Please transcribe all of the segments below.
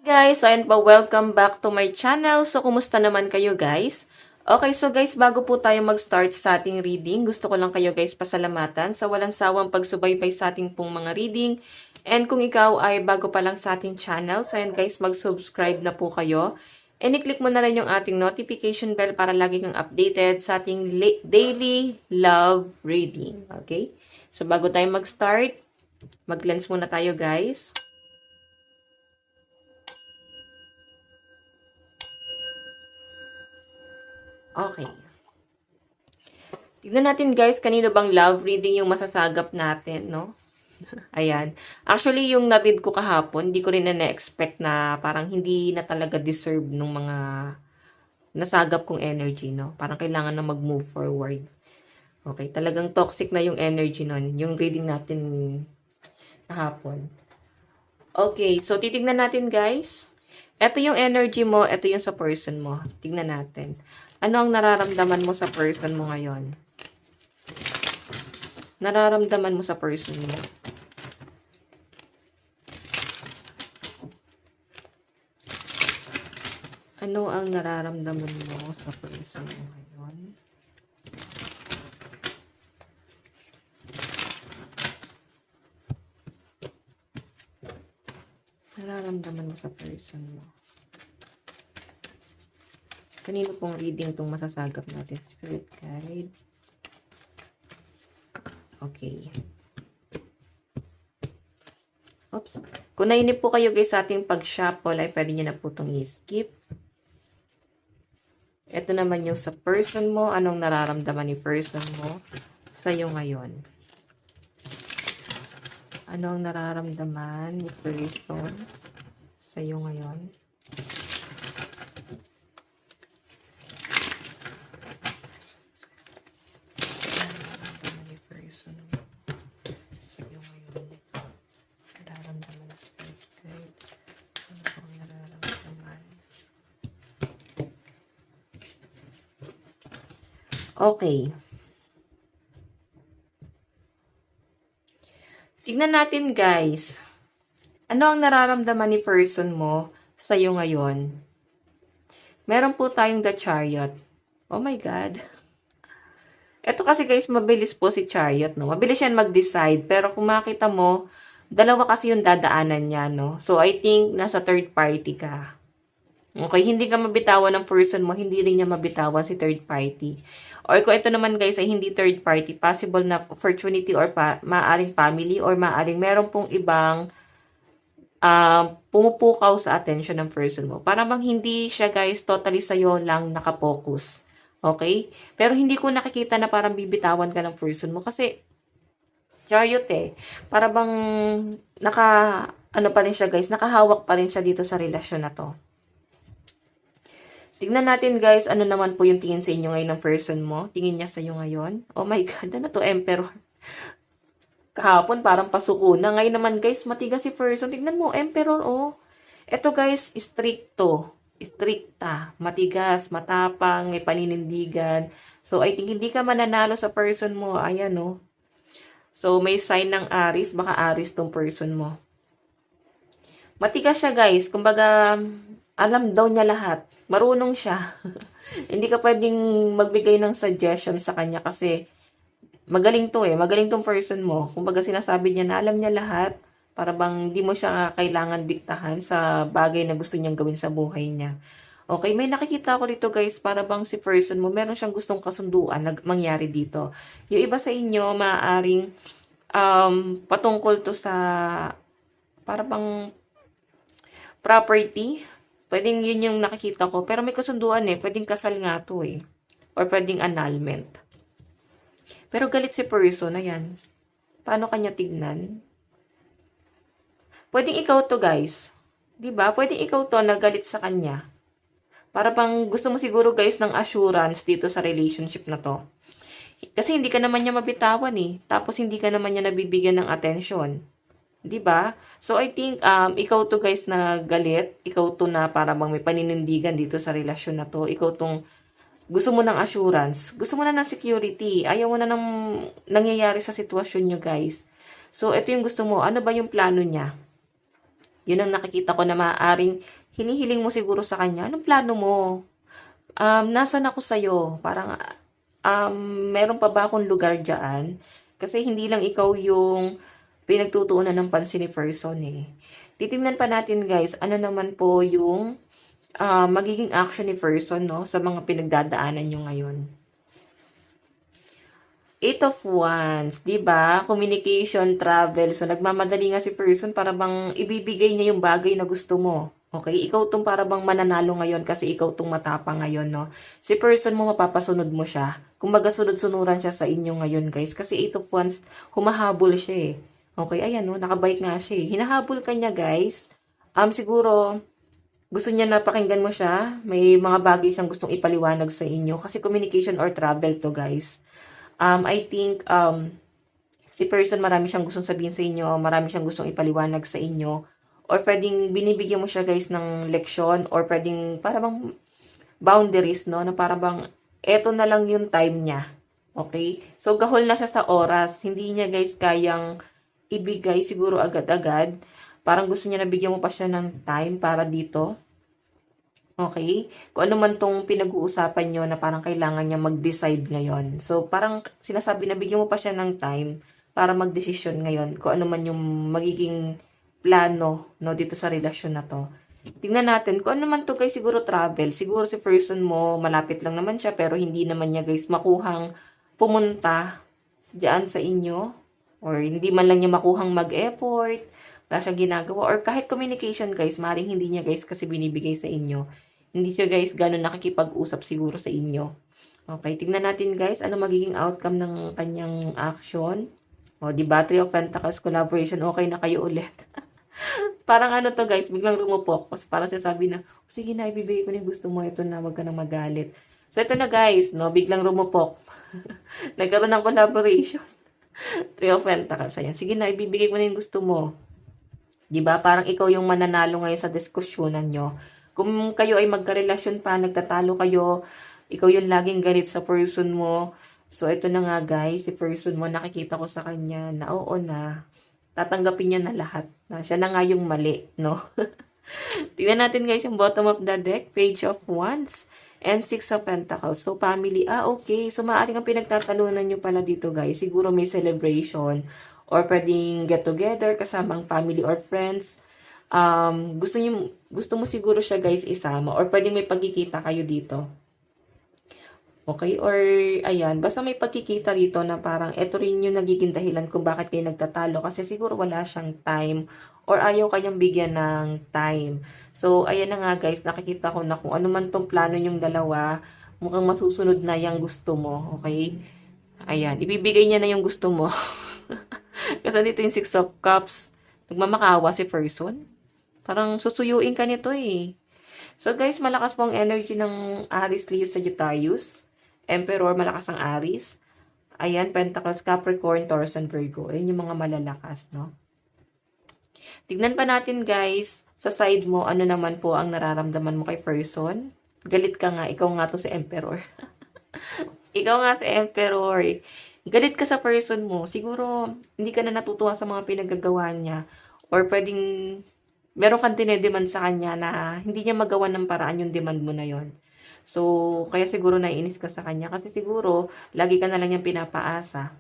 Guys, so ayun pa, welcome back to my channel. So, kumusta naman kayo guys? Okay, so guys, bago po tayo mag-start sa ating reading, gusto ko lang kayo guys pasalamatan sa walang sawang pagsubaybay sa ating pong mga reading. And kung ikaw ay bago pa lang sa ating channel, so ayun guys, mag-subscribe na po kayo. And i-click mo na rin yung ating notification bell para lagi kang updated sa ating daily love reading. Okay? So, bago tayo mag-start, mag-lens muna tayo guys. Okay. Tignan natin guys, kanino bang love reading yung masasagap natin, no? Ayan. Actually, yung na-read ko kahapon, hindi ko rin na-expect na parang hindi na talaga deserve nung mga nasagap kong energy, no? Parang kailangan na mag-move forward. Okay, talagang toxic na yung energy nun, yung reading natin kahapon. Okay, so titignan natin guys. Ito yung energy mo, ito yung sa person mo. Tignan natin. Ano ang nararamdaman mo sa person mo ngayon? Nararamdaman mo sa person mo. Ano ang nararamdaman mo sa person mo ngayon? Nararamdaman mo sa person mo. Kanino pong reading itong masasagap natin? Spirit guide. Okay. Oops. Kung nainip po kayo guys sa ating pag-shuffle, ay pwede nyo na po itong i-skip. Ito naman yung sa person mo. Anong nararamdaman ni person mo sa'yo ngayon? Ano ang nararamdaman ni person sa'yo ngayon? Okay. Tignan natin guys. Ano ang nararamdaman ni person mo sa'yo ngayon? Meron po tayong the Chariot. Oh my God. Ito kasi guys, mabilis po si Chariot, no? Mabilis yan mag-decide. Pero kung makita mo, dalawa kasi yung dadaanan niya, no? So, I think nasa third party ka. Okay, hindi ka mabitawan ng person mo, hindi rin niya mabitawan si third party. Or kung ito naman guys ay hindi third party, possible na opportunity or maaring family or maaring meron pong ibang pumupukaw sa attention ng person mo. Para bang hindi siya guys totally sa'yo lang nakapokus. Okay? Pero hindi ko nakikita na parang bibitawan ka ng person mo kasi Chariot eh. Para bang ano pa rin siya guys, nakahawak pa rin siya dito sa relasyon na to. Tignan natin guys, ano naman po yung tingin sa inyo ngayon ng person mo. Tingin niya sa iyo ngayon. Oh my God, ano to, Emperor? Kahapon parang pasuko na. Ngayon naman guys, matigas si person. Tignan mo, Emperor, oh. Ito guys, stricto. Stricta. Matigas, matapang, may paninindigan. So, I think hindi ka mananalo sa person mo. Ayan, oh. So, may sign ng Aries. Baka Aries tong person mo. Matigas siya guys. Kumbaga, alam daw niya lahat. Marunong siya. Hindi ka pwedeng magbigay ng suggestion sa kanya kasi magaling to eh. Magaling tong person mo. Kumbaga sinasabi niya na alam niya lahat para bang di mo siya kailangan diktahan sa bagay na gusto niyang gawin sa buhay niya. Okay, may nakikita ko dito guys, para bang si person mo, meron siyang gustong kasunduan na mangyari dito. Yung iba sa inyo, maaaring patungkol to sa para bang property. Pwedeng yun yung nakikita ko. Pero may kasunduan eh. Pwedeng kasal nga to eh. Or pwedeng annulment. Pero galit si person. Ayan. Paano kanya tignan? Pwedeng ikaw to guys. Diba? Pwedeng ikaw to na galit sa kanya. Para bang gusto mo siguro guys ng assurance dito sa relationship na to. Kasi hindi ka naman niya mabitawan eh. Tapos hindi ka naman niya nabibigyan ng attention. 'Di ba? So I think ikaw to guys na galit, ikaw to na para bang may paninindigan dito sa relasyon na to. Ikaw tong Gusto mo ng assurance. Gusto mo na ng security. Ayaw mo na ng nangyayari sa sitwasyon nyo, guys. So, ito yung gusto mo. Ano ba yung plano niya? Yun ang nakikita ko na maaaring hinihiling mo siguro sa kanya. Anong plano mo? Nasan ako sa'yo? Parang, meron pa ba akong lugar dyan? Kasi hindi lang ikaw yung pinagtutuunan ng pansin ni person eh. Titingnan pa natin guys, ano naman po yung magiging action ni person no, sa mga pinagdadaanan nyo ngayon. Eight of Wands, di ba? Communication, travel. So, nagmamadali nga si person para bang ibibigay niya yung bagay na gusto mo. Okay? Ikaw tong para bang mananalo ngayon kasi ikaw tong matapang ngayon, no? Si person mo, mapapasunod mo siya. Kumbaga, sunod-sunuran siya sa inyo ngayon, guys. Kasi Eight of Wands, humahabol siya eh. Okay, ayan, no? Nakabike nga siya eh. Hinahabol ka niya, guys. Siguro, gusto niya na pakinggan mo siya. May mga bagay siyang gustong ipaliwanag sa inyo. Kasi communication or travel to, guys. I think, si person marami siyang gustong sabihin sa inyo, marami siyang gustong ipaliwanag sa inyo, or pwedeng binibigyan mo siya guys ng leksyon, or pwedeng para bang boundaries, no, na para bang eto na lang yung time niya. Okay? So, gahol na siya sa oras. Hindi niya guys kayang ibigay siguro agad-agad. Parang gusto niya na bigyan mo pa siya ng time para dito. Okay? Kung ano man tong pinag-uusapan nyo na parang kailangan niya mag-decide ngayon. So, parang sinasabi na bigyan mo pa siya ng time para mag-desisyon ngayon kung ano man yung magiging plano no, dito sa relasyon na to. Tingnan natin kung ano man to guys, siguro travel. Siguro si person mo, malapit lang naman siya pero hindi naman niya guys makuhang pumunta diyan sa inyo. Or hindi man lang niya makuhang mag-effort, wala siyang ginagawa. Or kahit communication guys, maring hindi niya guys kasi binibigay sa inyo. Hindi siya guys gano'n nakikipag-usap siguro sa inyo. Okay, tingnan natin guys, ano magiging outcome ng kanyang action. O, di ba? Three of Pentacles, collaboration, okay na kayo ulit. Parang ano to guys, biglang rumupok. Kasi parang sinasabi na, sige na, ibibigay ko na yung gusto mo, ito na, wag ka na magalit. So, ito na guys, no, biglang rumupok. Nagkaroon ng collaboration. Three of Pentacles, ayan. Sige na, ibibigay ko na yung gusto mo. Di ba? Parang ikaw yung mananalo ngayon sa diskusyonan nyo. Kung kayo ay magkarelasyon pa, nagtatalo kayo, ikaw yung laging galit sa person mo. So, ito na nga guys, si person mo, nakikita ko sa kanya na oo na, tatanggapin niya na lahat. Na siya na nga yung mali, no? Tingnan natin guys yung bottom of the deck, Page of Wands, and Six of Pentacles. So, family, okay. So, maaaring ang pinagtatalunan nyo pala dito guys, siguro may celebration, or pwedeng get together kasama ang family or friends. Gusto mo siguro siya guys isama, or pwedeng may pagkikita kayo dito. Okay? Or, ayan, basta may pagkikita rito na parang eto rin yung nagiging dahilan kung bakit kayo nagtatalo. Kasi siguro wala siyang time or ayaw kanyang bigyan ng time. So, ayan na nga guys, nakikita ko na kung ano man tong plano yung dalawa, mukhang masusunod na yung gusto mo. Okay? Ayan, ibibigay niya na yung gusto mo. Kasi dito yung Six of Cups, nagmamakawa si person. Parang susuyuin ka nito eh. So guys, malakas po ang energy ng Aries, Leo, Sagittarius. Emperor, malakas ang Aries. Ayan, Pentacles, Capricorn, Taurus, and Virgo. Ayan yung mga malalakas, no? Tignan pa natin, guys, sa side mo, ano naman po ang nararamdaman mo kay person. Galit ka nga, ikaw nga to si Emperor. Ikaw nga si Emperor. Galit ka sa person mo. Siguro, hindi ka na natutuwa sa mga pinagagawa niya. Or pwedeng, meron kang dinedemand sa kanya na hindi niya magawa ng paraan yung demand mo na yon. So, kaya siguro naiinis ka sa kanya. Kasi siguro, lagi ka na lang niyang pinapaasa.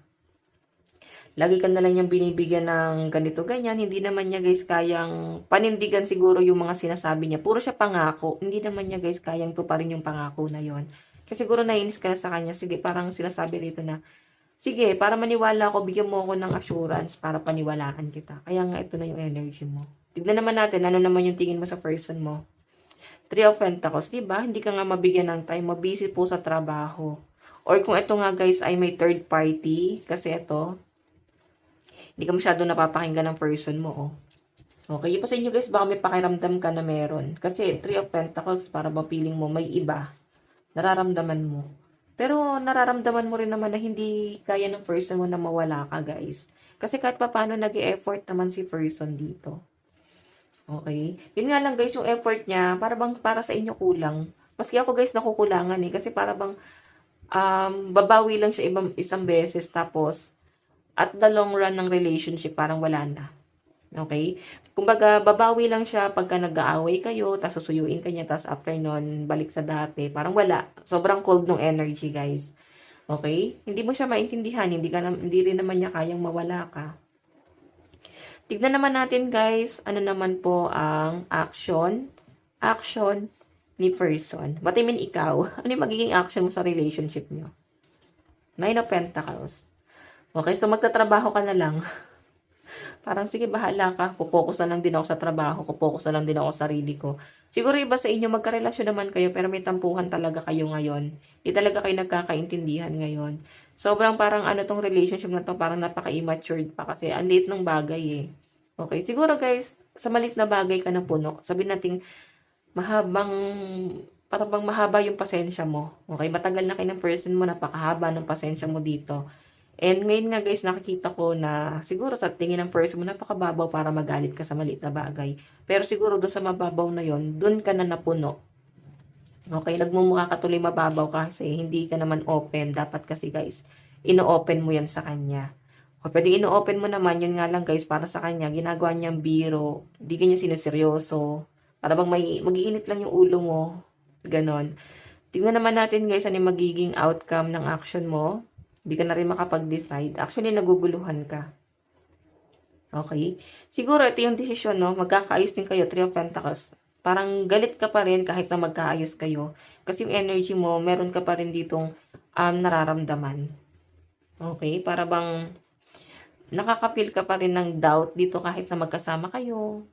Lagi ka na lang niyang binibigyan ng ganito, ganyan. Hindi naman niya guys kayang panindigan siguro yung mga sinasabi niya. Puro siya pangako. Hindi naman niya guys kayang tuparin yung pangako na yon. Kasi siguro naiinis ka na sa kanya. Sige, parang sinasabi rito na, sige, para maniwala ako, bigyan mo ako ng assurance para paniwalaan kita. Kaya nga ito na yung energy mo. Tignan naman natin, ano naman yung tingin mo sa person mo. Three of Pentacles, diba? Hindi ka nga mabigyan ng time, mabusy po sa trabaho. Or kung ito nga guys ay may third party, kasi ito, hindi ka masyado napapakinggan ng person mo, oh. Okay, ipa sa inyo guys, baka may pakiramdam ka na meron. Kasi Three of Pentacles, para mapiling mo, may iba. Nararamdaman mo. Pero nararamdaman mo rin naman na hindi kaya ng person mo na mawala ka guys. Kasi kahit pa paano nag-e-effort naman si person dito. Okay? Yun nga lang guys, yung effort niya, para bang para sa inyo kulang. Maski ako guys nakukulangan eh. Kasi para bang babawi lang siya isang beses tapos at the long run ng relationship parang wala na. Okay? Kumbaga, babawi lang siya pagka nag-aaway kayo, tapos susuyuin ka niya, tapos after nun, balik sa dati. Parang wala. Sobrang cold ng energy, guys. Okay? Hindi mo siya maintindihan, hindi rin naman niya kayang mawala ka. Tignan naman natin, guys, ano naman po ang action ni person. What I mean, ikaw, ano yung magiging action mo sa relationship niyo? Nine of Pentacles. Okay, so magtatrabaho ka na lang. Parang sige, bahala ka. Kupokus na lang din ako sa trabaho. Kupokus na lang din ako sa sarili ko. Siguro iba sa inyo, magkarelasyon naman kayo, pero may tampuhan talaga kayo ngayon. Hindi talaga kayo nagkakaintindihan ngayon. Sobrang parang ano tong relationship na to, parang napaka-immature pa kasi ang liit ng bagay eh. Okay, siguro guys, sa maliit na bagay ka na puno, sabihin natin, parang bang mahaba yung pasensya mo. Okay, matagal na kayo ng person mo, napakahaba ng pasensya mo dito. And ngayon nga guys, nakikita ko na siguro sa tingin ng person mo, napakababaw para magalit ka sa maliit na bagay. Pero siguro doon sa mababaw na yon, doon ka na napuno. Okay, nagmumukha ka tuloy mababaw kasi hindi ka naman open. Dapat kasi guys, ino-open mo yan sa kanya. O pwede ino-open mo naman, yun nga lang guys, para sa kanya, ginagawa niyang biro, hindi kanya sineseryoso. Para bang mag-iinit lang yung ulo mo. Ganon. Tingnan naman natin guys, ano yung magiging outcome ng action mo. Hindi ka na rin makapag-decide. Actually, naguguluhan ka. Okay? Siguro, ito yung desisyon, no? Magkakaayos din kayo, Three of Pentacles. Parang galit ka pa rin kahit na magkaayos kayo. Kasi yung energy mo, meron ka pa rin ditong nararamdaman. Okay? Para bang nakaka-feel ka pa rin ng doubt dito kahit na magkasama kayo.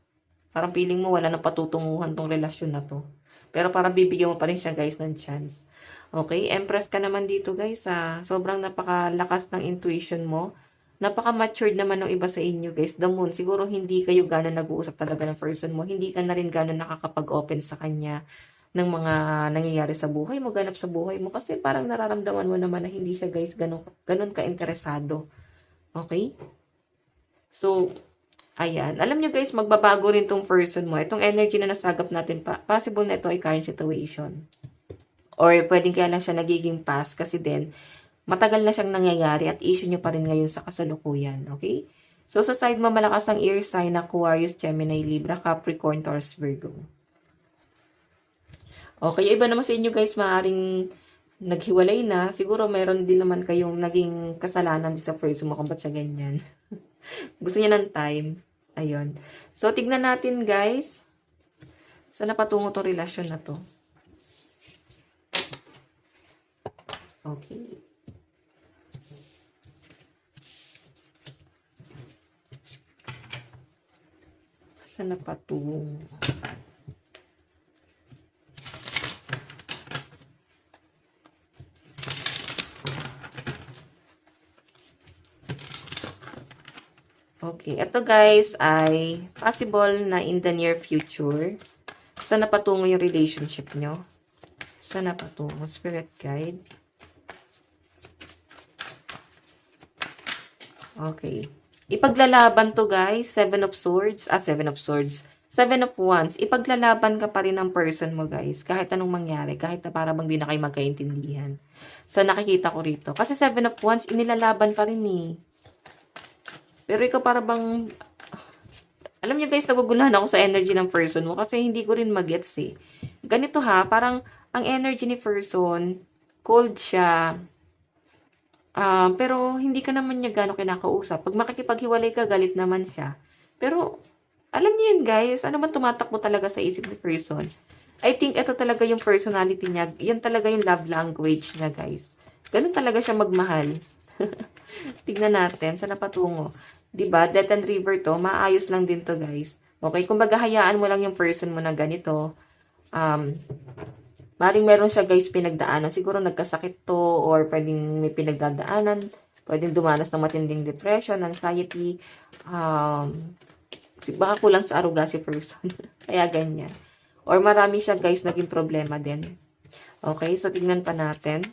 Parang feeling mo wala nang patutunguhan tong relasyon na to. Pero parang bibigyan mo pa rin siya guys ng chance. Okay, Empress ka naman dito guys. Sobrang napakalakas ng intuition mo. Napaka-matured naman ng iba sa inyo guys. The Moon, siguro hindi kayo gano'n nag-uusap talaga ng person mo. Hindi ka na rin gano'n nakakapag-open sa kanya ng mga nangyayari sa buhay mo, ganap sa buhay mo. Kasi parang nararamdaman mo naman na hindi siya guys gano'n ka-interesado. Okay? So, ayan. Alam nyo guys, magbabago rin tong person mo. Itong energy na nasagap natin, possible na ito ay current situation. Or pwedeng kaya lang siya nagiging past kasi din, matagal na siyang nangyayari at issue nyo pa rin ngayon sa kasalukuyan. Okay? So, sa side mo, malakas ang air sign na Aquarius, Gemini, Libra, Capricorn, Taurus, Virgo. Okay, iba naman sa inyo guys, maaaring naghiwalay na. Siguro mayroon din naman kayong naging kasalanan sa first mo kung ba't siya ganyan. Gusto niya ng time. Ayun. So, tignan natin guys. Saan napatungo to relasyon na to? Okay. Saan napatungo? Okay, ito guys ay possible na in the near future. Saan napatungo yung relationship nyo? Saan napatungo? Spirit guide. Okay. Ipaglalaban to guys. Seven of Swords. Seven of Swords. Seven of Wands. Ipaglalaban ka pa rin ng person mo guys. Kahit anong mangyari. Kahit na para bang di na kayo magkaintindihan. So nakikita ko rito. Kasi Seven of Wands, inilalaban pa rin eh. Pero ikaw para bang... Alam niyo guys, naguguluhan ako sa energy ng person mo. Kasi hindi ko rin magets eh. Ganito ha, parang ang energy ni person, cold siya. Pero hindi ka naman niya gano'ng kinakausap. Pag makikipaghiwalay ka, galit naman siya. Pero, alam niyo yun guys, ano man tumatakbo talaga sa isip ni person. I think ito talaga yung personality niya. Yan talaga yung love language niya guys. Ganun talaga siya magmahal. Tignan natin, saan napatungo. Diba? Death and River to, maayos lang din to guys. Okay, kumbaga hayaan mo lang yung person mo na ganito. Maring meron siya guys pinagdaanan. Siguro nagkasakit to or pwedeng may pinagdadaanan. Pwedeng dumanas ng matinding depression, anxiety. Baka kulang sa aruga si person. Kaya ganyan. Or marami siya guys naging problema din. Okay, so tignan pa natin.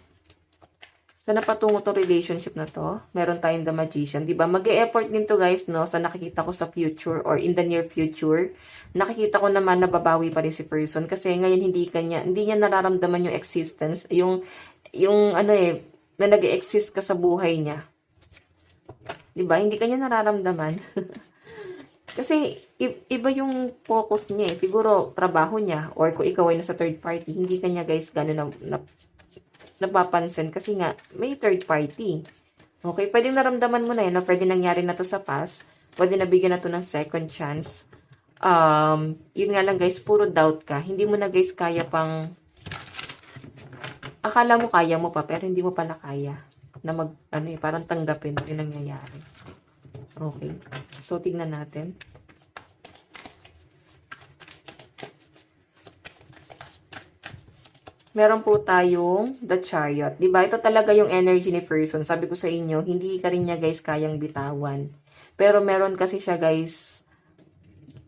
Sa napatungo tong relationship na to, meron tayong The Magician. Diba? Mag-e-effort din to guys, no? Sa nakikita ko sa future or in the near future. Nakikita ko naman na babawi pa rin si person. Kasi ngayon hindi niya nararamdaman yung existence. Yung ano na nag-exist ka sa buhay niya. Diba? Hindi kanya nararamdaman. Kasi iba yung focus niya eh. Siguro trabaho niya or kung ikaw ay nasa third party, hindi kanya guys gano'n napapansin kasi nga may third party. Okay, pwedeng naramdaman mo na yun, no? Pwede nangyari na to sa past, pwede nabigyan na to ng second chance. Yun nga lang guys, puro doubt ka. Hindi mo na guys kaya pang, akala mo kaya mo pa, pero hindi mo pala kaya na parang tanggapin yung nangyayari. Okay, so tignan natin. Meron po tayong The Chariot. Diba? Ito talaga yung energy ni person. Sabi ko sa inyo, hindi ka rin niya guys kayang bitawan. Pero meron kasi siya guys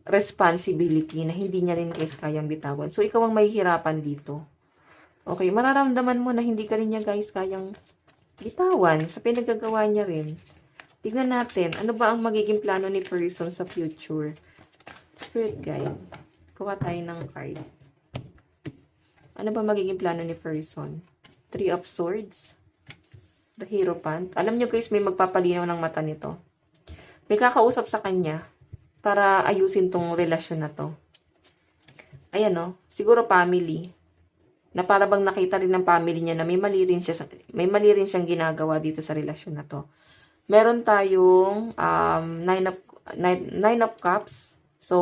responsibility na hindi niya rin guys kayang bitawan. So, ikaw ang mahihirapan dito. Okay, mararamdaman mo na hindi ka rin niya guys kayang bitawan sa pinagagawa niya rin. Tignan natin, ano ba ang magiging plano ni person sa future? Spirit guide. Kuha tayo ng card. Ano ba magiging plano ni person? Three of Swords. The Hierophant. Alam nyo guys, may magpapalinaw ng mata nito. May kakausap sa kanya para ayusin tong relasyon na to. Ayan o, siguro family. Na para bang nakita rin ng family niya na may mali rin siyang ginagawa dito sa relasyon na to. Meron tayong Nine of Cups. So,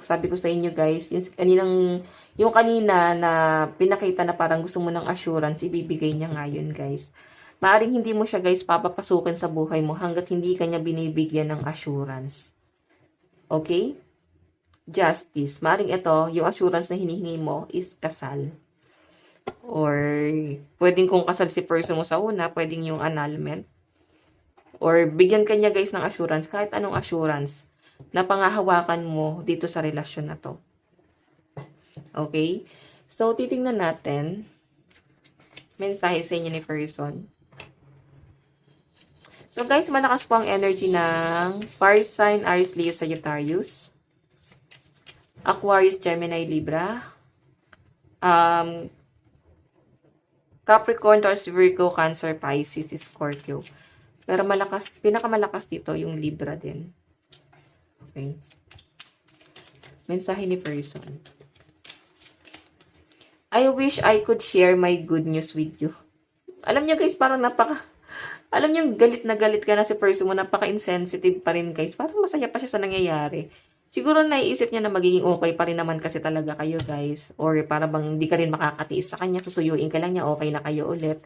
sabi ko sa inyo guys, yung kanina na pinakita na parang gusto mo ng assurance, ibibigay niya ngayon guys. Maaring hindi mo siya guys papapasukin sa buhay mo hanggat hindi kanya binibigyan ng assurance. Okay? Justice. Maaring ito, yung assurance na hinihingi mo is kasal. Or, pwedeng kung kasal si person mo sa una, pwedeng yung annulment. Or, bigyan kanya guys ng assurance, kahit anong assurance na pangahawakan mo dito sa relasyon na to. Okay? So, titingnan natin mensahe sa inyo ni person. So, guys, malakas po ang energy ng fire sign, Aries, Leo, Sagittarius, Aquarius, Gemini, Libra, Capricorn, Taurus, Virgo, Cancer, Pisces, Scorpio. Pero pinakamalakas dito yung Libra din. Okay. Mensahe ni person. I wish I could share my good news with you. Alam niyo guys, parang alam niyo galit na galit ka na si person mo, napaka-insensitive pa rin guys. Parang masaya pa siya sa nangyayari. Siguro naiisip niya na magiging okay pa rin naman kasi talaga kayo guys. Or para bang hindi ka rin makakatiis sa kanya, susuyuin ka lang niya, okay na kayo ulit.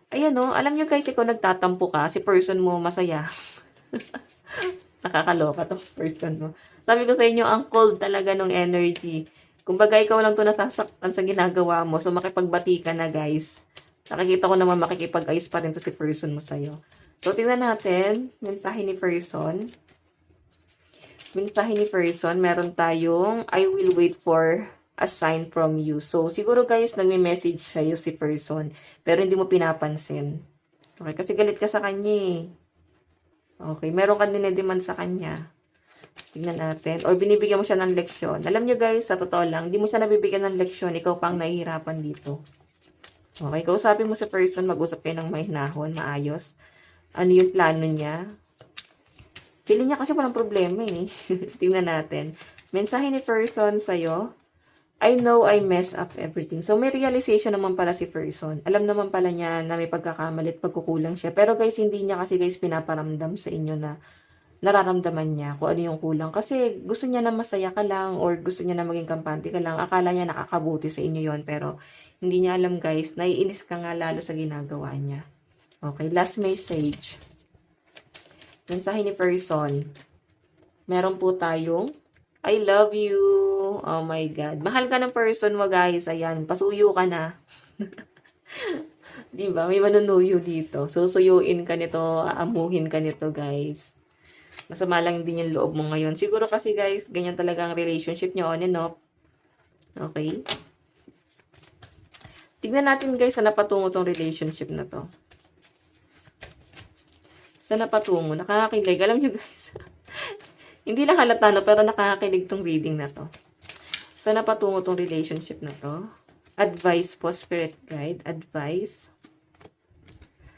Ayan o, alam niyo guys, ikaw nagtatampo ka, si person mo masaya. Nakakaloka to person mo. Sabi ko sa inyo, ang cold talaga ng energy. Kumbaga, ikaw lang to nasasaktan sa ginagawa mo. So, makipagbati ka na, guys. Nakikita ko naman makikipag-ayos pa rin to si person mo sa'yo. So, tingnan natin. Mensahe ni person. Mensahe ni person. Meron tayong, I will wait for a sign from you. So, siguro, guys, nagme-message sa'yo si person. Pero hindi mo pinapansin. Okay, kasi galit ka sa kanya eh. Okay, meron ka dinedemand sa kanya. Tingnan natin. Or binibigyan mo siya ng leksyon. Alam nyo guys, sa totoo lang, hindi mo siya nabibigyan ng leksyon. Ikaw pang nahihirapan dito. Okay, kausapin mo sa person, mag-usap kayo ng mahinahon, maayos. Ano yung plano niya? Feeling niya kasi walang problema eh. Tingnan natin. Mensahe ni person sa'yo. I know I mess up everything. So, may realization naman pala si person. Alam naman pala niya na may pagkakamali at pagkukulang siya. Pero guys, hindi niya kasi guys pinaparamdam sa inyo na nararamdaman niya kung ano yung kulang. Kasi gusto niya na masaya ka lang or gusto niya na maging kampante ka lang. Akala niya nakakabuti sa inyo yon, pero hindi niya alam guys, naiinis ka nga lalo sa ginagawa niya. Okay, last message. Mensahe ni person. Meron po tayong I love you. Oh my God. Mahal ka ng person mo, guys. Ayan, pasuyo ka na. Diba? May manunuyo dito. Susuyuin ka nito, aamuhin ka nito, guys. Masama lang din yung loob mo ngayon. Siguro kasi, guys, ganyan talaga ang relationship nyo on and off. Okay? Tignan natin, guys, sa napatungo tong relationship na to. Saan na patungo? Nakakakilig. Alam nyo guys, hindi lang halata no, pero nakakakilig tong reading na to. Saan na patungo tong relationship na to? Advice po, spirit guide. Advice.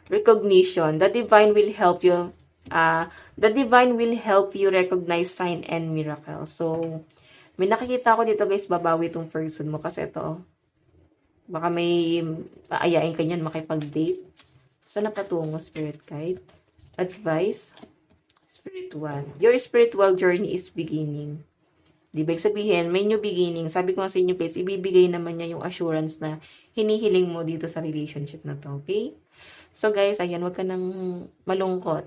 Recognition. The divine will help you. The divine will help you recognize sign and miracle. So, may nakikita ko dito guys, babawi itong person mo. Kasi ito, oh, baka may aayain ka niyan makipag-date. Saan na patungo, spirit guide? Advice. Spiritual. Your spiritual journey is beginning. Di ba sabihin, may new beginning. Sabi ko nga sa inyo guys, ibibigay naman niya yung assurance na hinihiling mo dito sa relationship na to. Okay? So guys, ayan, wag ka nang malungkot.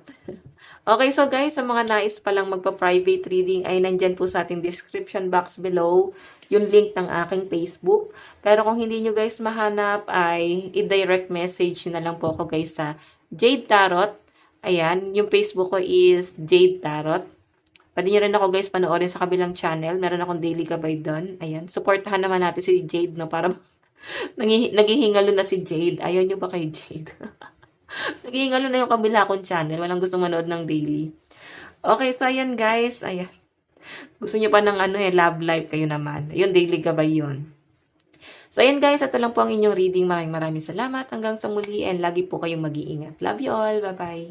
Okay, so guys, sa mga nais palang magpa-private reading ay nandyan po sa ating description box below yung link ng aking Facebook. Pero kung hindi nyo guys mahanap ay i-direct message nyo na lang po ako guys sa Jade Tarot. Ayan, yung Facebook ko is Jade Tarot. Pwede nyo rin ako guys panoorin sa kabilang channel. Meron akong daily gabay doon. Ayan, supportahan naman natin si Jade, no? Para naghihingalo na si Jade. Ayaw nyo ba kay Jade? Naghihingalo na yung kabila kong channel. Walang gusto manood ng daily. Okay, so ayan guys. Ayan. Gusto nyo pa ng love life kayo naman. Ayun, daily gabay yun. So ayan guys, ito lang po ang inyong reading. Maraming salamat. Hanggang sa muli and lagi po kayong mag-iingat. Love you all. Bye-bye.